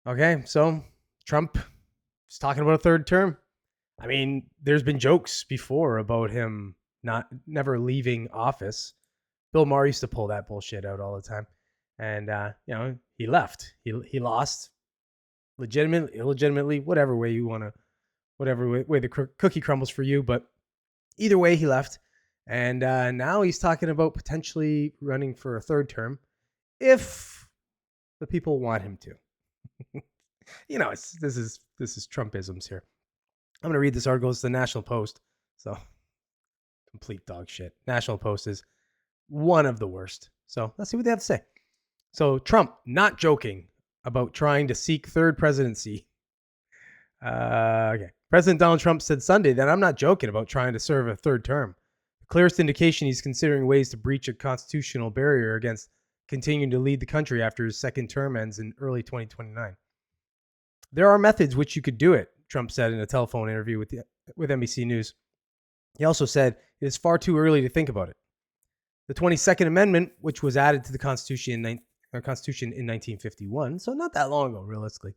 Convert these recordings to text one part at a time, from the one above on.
Okay, so Trump is talking about a third term. I mean, there's been jokes before about him never leaving office. Bill Maher used to pull that bullshit out all the time, and he left. He lost legitimately, illegitimately, whatever way you want to, whatever way the cookie crumbles for you. But either way, he left, and now he's talking about potentially running for a third term if the people want him to. This is Trumpisms here. I'm gonna read this article. It's the National Post, so complete dog shit. National Post is one of the worst. So let's see what they have to say. So Trump not joking about trying to seek third presidency. Okay. President Donald Trump said Sunday that I'm not joking about trying to serve a third term. The clearest indication he's considering ways to breach a constitutional barrier against continuing to lead the country after his second term ends in early 2029. There are methods which you could do it, Trump said in a telephone interview with NBC News. He also said it is far too early to think about it. The 22nd Amendment, which was added to the Constitution in 1951, so not that long ago, realistically,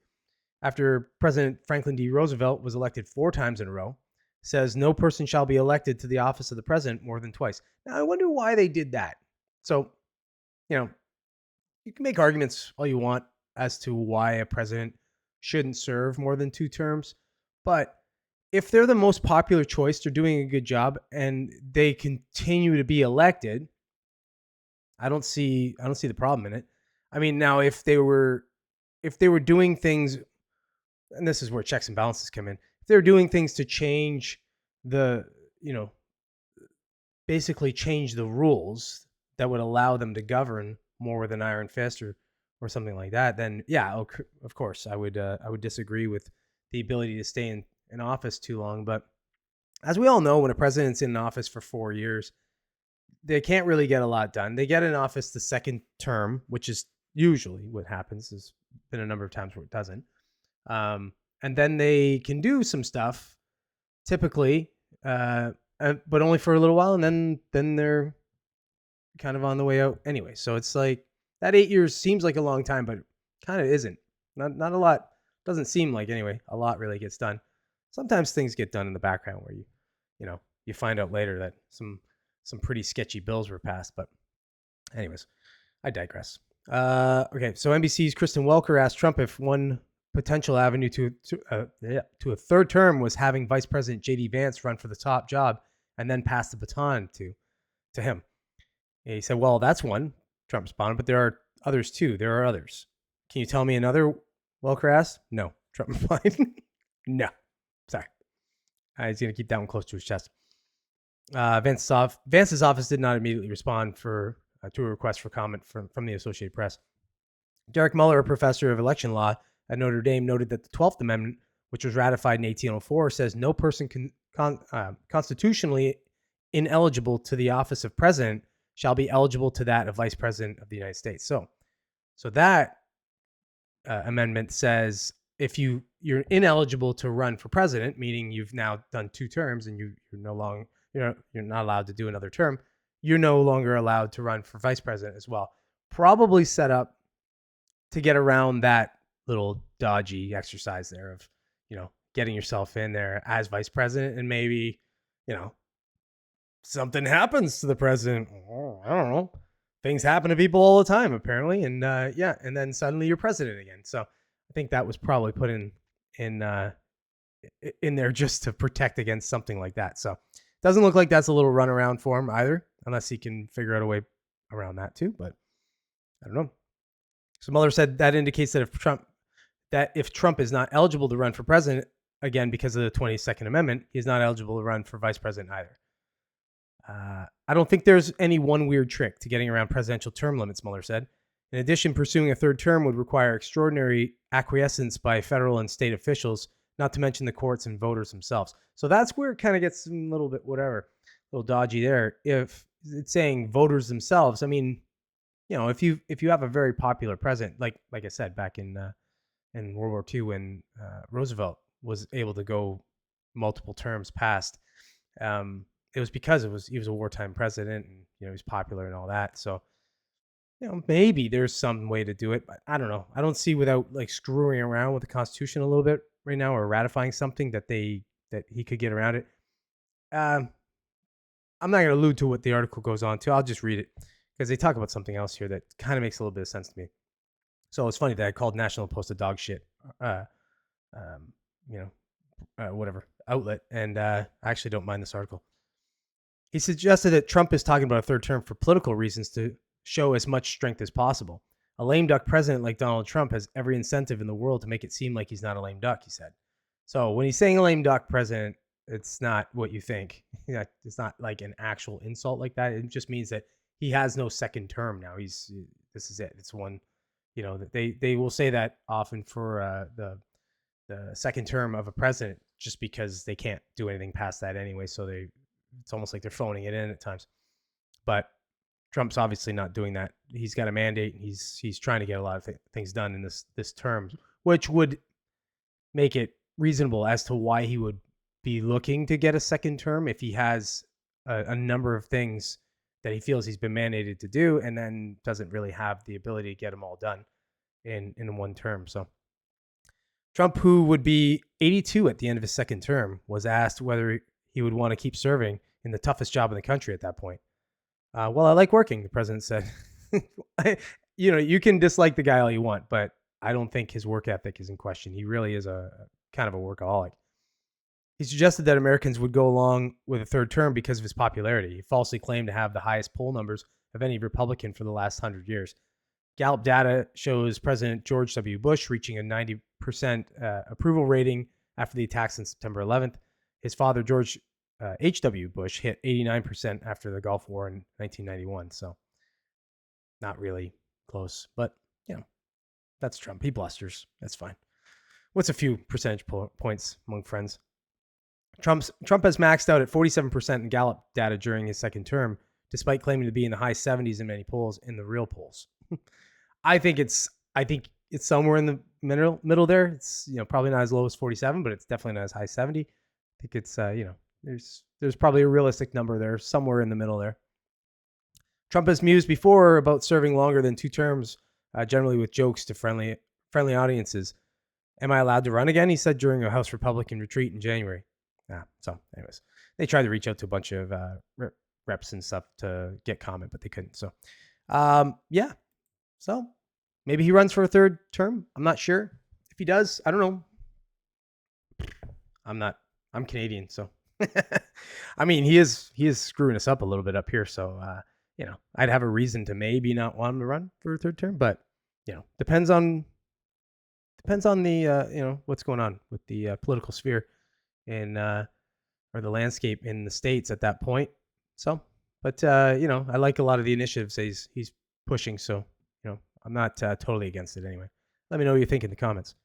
after President Franklin D. Roosevelt was elected 4 times in a row, says no person shall be elected to the office of the president more than twice. Now, I wonder why they did that. So, you can make arguments all you want as to why a president shouldn't serve more than 2 terms, but if they're the most popular choice, they're doing a good job, and they continue to be elected, I don't see the problem in it. I mean, now if they were doing things, and this is where checks and balances come in, if they're doing things to change the, basically change the rules that would allow them to govern more with an iron fist or something like that, then yeah, of course I would disagree with the ability to stay in office too long. But as we all know, when a president's in office for 4 years, they can't really get a lot done. They get in office the second term, which is usually what happens. There's been a number of times where it doesn't. And then they can do some stuff, typically, but only for a little while, and then they're kind of on the way out anyway. So it's like that 8 years seems like a long time, but kind of isn't. Not a lot. Doesn't seem like anyway. A lot really gets done. Sometimes things get done in the background where you find out later that some pretty sketchy bills were passed. But anyways, I digress. Okay, so NBC's Kristen Welker asked Trump if one potential avenue to a third term was having Vice President J.D. Vance run for the top job and then pass the baton to him. And he said, well, that's one, Trump responded, but there are others too. There are others. Can you tell me another? Welker asked. No, Trump replied. No, sorry. He's going to keep that one close to his chest. Vance's office did not immediately respond to a request for comment from the Associated Press. Derek Muller, a professor of election law at Notre Dame, noted that the 12th Amendment, which was ratified in 1804, says no person constitutionally ineligible to the office of president shall be eligible to that of vice president of the United States. So that amendment says if you're ineligible to run for president, meaning you've now done 2 terms and you're not allowed to do another term, you're no longer allowed to run for vice president as well. Probably set up to get around that little dodgy exercise there of, getting yourself in there as vice president, and maybe, something happens to the president. I don't know. Things happen to people all the time, apparently. And and then suddenly you're president again. So I think that was probably put in there just to protect against something like that. So it doesn't look like that's a little runaround for him either, unless he can figure out a way around that too. But I don't know. So Mueller said that indicates that if Trump is not eligible to run for president again because of the 22nd Amendment, he's not eligible to run for vice president either. I don't think there's any one weird trick to getting around presidential term limits, Mueller said. In addition, pursuing a third term would require extraordinary acquiescence by federal and state officials, not to mention the courts and voters themselves. So that's where it kind of gets a little bit a little dodgy there. If it's saying voters themselves, I mean, if you have a very popular president, like I said back in World War II when Roosevelt was able to go multiple terms past, it was because he was a wartime president, and he was popular and all that. So maybe there's some way to do it, but I don't know. I don't see without like screwing around with the Constitution a little bit right now or ratifying something that he could get around it. Um, I'm not going to allude to what the article goes on to. I'll just read it because they talk about something else here that kind of makes a little bit of sense to me. So it's funny that I called National Post a dog shit, uh, um, whatever outlet, and I actually don't mind this article. He suggested that Trump is talking about a third term for political reasons to show as much strength as possible. A lame duck president like Donald Trump has every incentive in the world to make it seem like he's not a lame duck, he said. So when he's saying a lame duck president, it's not what you think. It's not like an actual insult like that. It just means that he has no second term now. This is it. It's one. They will say that often for the second term of a president, just because they can't do anything past that anyway. So it's almost like they're phoning it in at times. But Trump's obviously not doing that. He's got a mandate, and he's trying to get a lot of things done in this term, which would make it reasonable as to why he would be looking to get a second term if he has a number of things that he feels he's been mandated to do, and then doesn't really have the ability to get them all done in one term. So Trump, who would be 82 at the end of his second term, was asked whether he would want to keep serving in the toughest job in the country at that point. Well, I like working, the president said. You can dislike the guy all you want, but I don't think his work ethic is in question. He really is a kind of a workaholic. He suggested that Americans would go along with a third term because of his popularity. He falsely claimed to have the highest poll numbers of any Republican for the last 100 years. Gallup data shows President George W. Bush reaching a 90% approval rating after the attacks on September 11th. His father, George H.W. Bush, hit 89% after the Gulf War in 1991. So not really close, but that's Trump. He blusters. That's fine. What's a few percentage points among friends? Trump has maxed out at 47% in Gallup data during his second term, despite claiming to be in the high 70s in many polls, in the real polls. I think it's somewhere in the middle there. It's probably not as low as 47, but it's definitely not as high as 70. I think it's there's probably a realistic number there, somewhere in the middle there. Trump has mused before about serving longer than 2 terms, generally with jokes to friendly audiences. Am I allowed to run again? He said during a House Republican retreat in January. So anyways, they tried to reach out to a bunch of reps and stuff to get comment, but they couldn't. So, yeah. So maybe he runs for a third term. I'm not sure. If he does, I don't know. I'm Canadian, so I mean, he is screwing us up a little bit up here. So, I'd have a reason to maybe not want him to run for a third term, but depends on the what's going on with the political sphere in or the landscape in the States at that point. So, but I like a lot of the initiatives he's pushing. So, I'm not totally against it anyway. Let me know what you think in the comments.